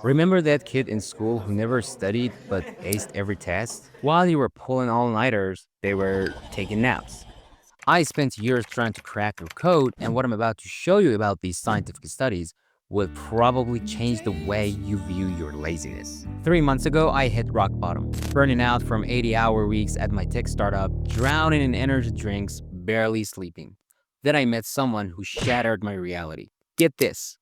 Remember that kid in school who never studied but aced every test? While you were pulling all-nighters, they were taking naps. I spent years trying to crack your code, and what I'm about to show you about these scientific studies will probably change the way you view your laziness. 3 months ago, I hit rock bottom, burning out from 80-hour weeks at my tech startup, drowning in energy drinks, barely sleeping. Then I met someone who shattered my reality. Get this.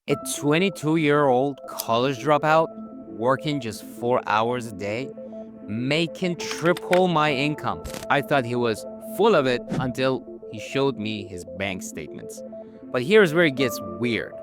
A 22-year-old college dropout working just 4 hours a day, making triple my income. I thought he was full of it until he showed me his bank statements. But here's where it gets weird.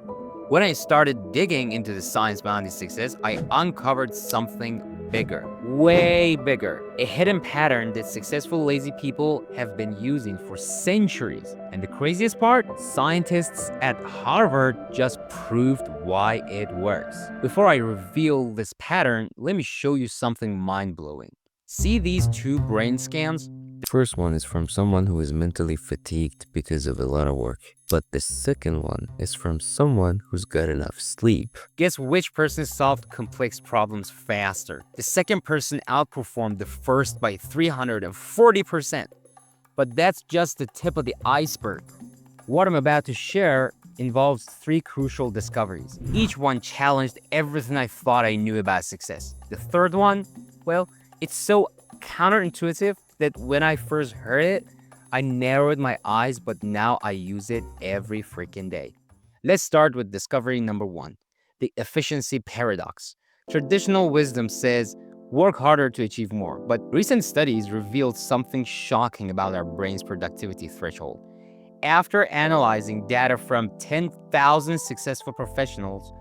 When I started digging into the science behind his success, I uncovered something bigger, way bigger. A hidden pattern that successful lazy people have been using for centuries. And the craziest part, scientists at Harvard just proved why it works. Before I reveal this pattern, let me show you something mind-blowing. See these two brain scans? The first one is from someone who is mentally fatigued because of a lot of work. But the second one is from someone who's got enough sleep. Guess which person solved complex problems faster? The second person outperformed the first by 340%. But that's just the tip of the iceberg. What I'm about to share involves three crucial discoveries. Each one challenged everything I thought I knew about success. The third one, well, it's so counterintuitive that when I first heard it, I narrowed my eyes, but now I use it every freaking day. Let's start with discovery number one, the efficiency paradox. Traditional wisdom says work harder to achieve more, but recent studies revealed something shocking about our brain's productivity threshold. After analyzing data from 10,000 successful professionals,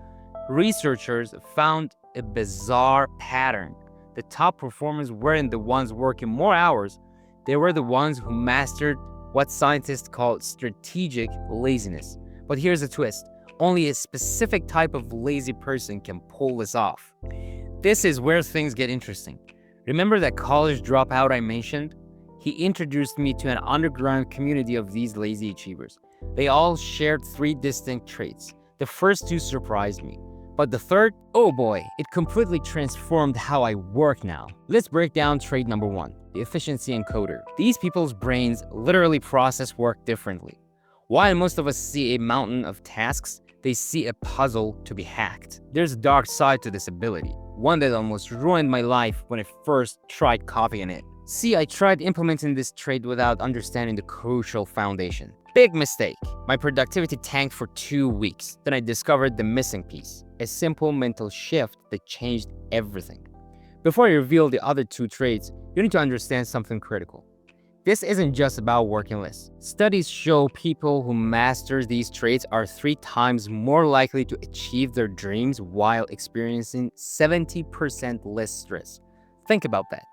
researchers found a bizarre pattern. The top performers weren't the ones working more hours, they were the ones who mastered what scientists call strategic laziness. But here's the twist. Only a specific type of lazy person can pull this off. This is where things get interesting. Remember that college dropout I mentioned? He introduced me to an underground community of these lazy achievers. They all shared three distinct traits. The first two surprised me. But the third, oh boy, it completely transformed how I work now. Let's break down trait number one, the efficiency encoder. These people's brains literally process work differently. While most of us see a mountain of tasks, they see a puzzle to be hacked. There's a dark side to this ability, one that almost ruined my life when I first tried copying it. See, I tried implementing this trait without understanding the crucial foundation. Big mistake. My productivity tanked for 2 weeks. Then I discovered the missing piece, a simple mental shift that changed everything. Before I reveal the other two traits, you need to understand something critical. This isn't just about working less. Studies show people who master these traits are 3 times more likely to achieve their dreams while experiencing 70% less stress. Think about that.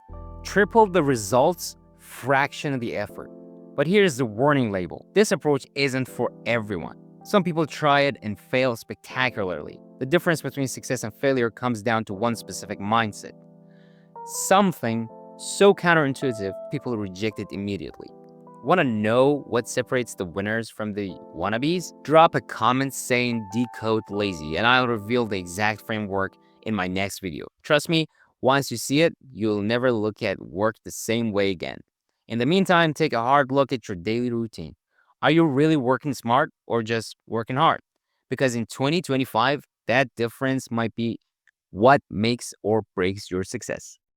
Triple the results, fraction of the effort. But here's the warning label. This approach isn't for everyone. Some people try it and fail spectacularly. The difference between success and failure comes down to one specific mindset. Something so counterintuitive, people reject it immediately. Want to know what separates the winners from the wannabes? Drop a comment saying decode lazy and I'll reveal the exact framework in my next video. Trust me, once you see it, you'll never look at work the same way again. In the meantime, take a hard look at your daily routine. Are you really working smart or just working hard? Because in 2025, that difference might be what makes or breaks your success.